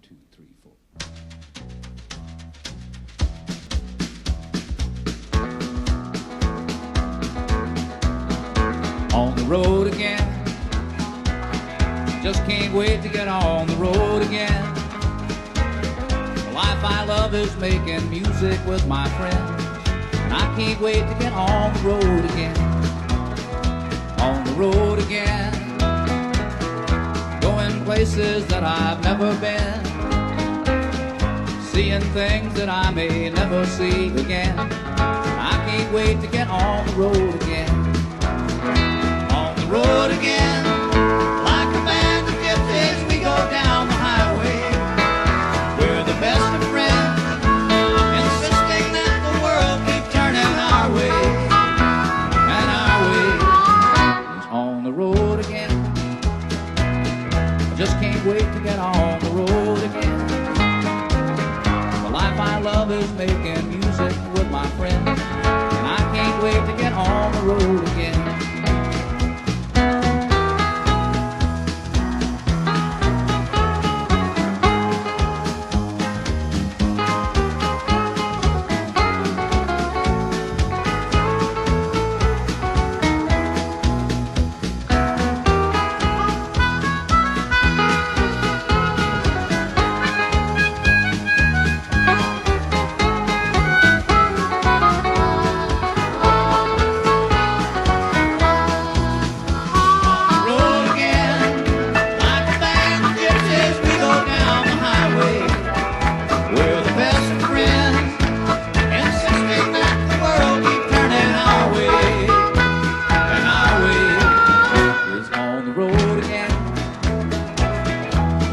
2, 3, 4. On the road again. Just can't wait to get on the road again. The life I love is making music with my friends, and I can't wait to get on the road again. On the road again. Going places that I've never been, seeing things that I may never see again. I can't wait to get on the road again. On the road again. Like a band of gypsies, we go down the highway. We're the best of friends, insisting that the world keep turning our way. And our way is on the road again. I just can't wait to get on the road again. The life I love is making music with my friends, and I can't wait to get on the road again.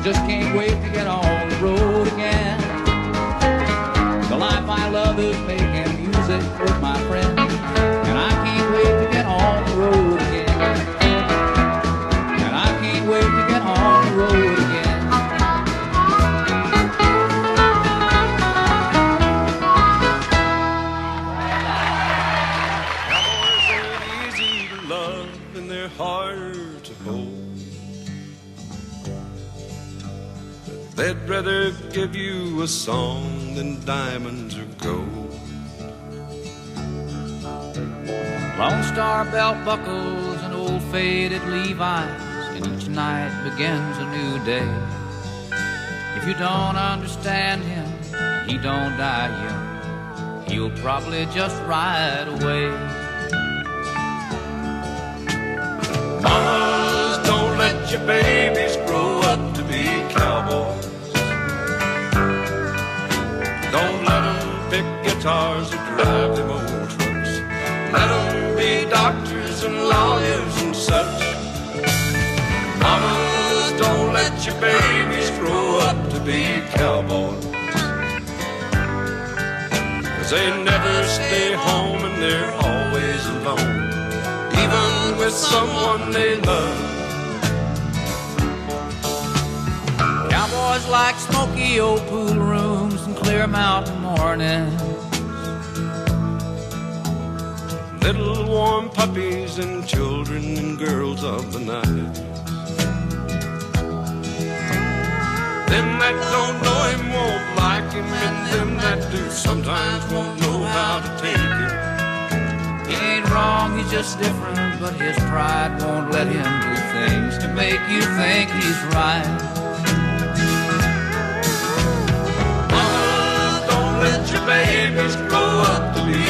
Just can't wait to get on the road again. The life I love is making music with my friends, and I can't wait to get on the road again. And I can't wait to get on the road again. Cowboys ain't easy to love, and they're harder to hold. They'd rather give you a song than diamonds or gold. Lone Star belt buckles and old faded Levi's, and each night begins a new day. If you don't understand him, he don't die young. He'll probably just ride away. Mamas, don't let your babies grow up to be cowboys. Don't let them pick guitars or drive them old trucks. Let them be doctors and lawyers and such. Mamas, don't let your babies grow up to be cowboys. 'Cause they never stay home and they're always alone, even with someone they love. Cowboys like smoky old pool rooms and clear mountain mornings. Little warm puppies and children and girls of the night. Them that don't know him won't like him, and them that do sometimes won't know how to take it. He ain't wrong, he's just different, but his pride won't let him do things to make you think he's right. Mama, don't let your babies grow up to be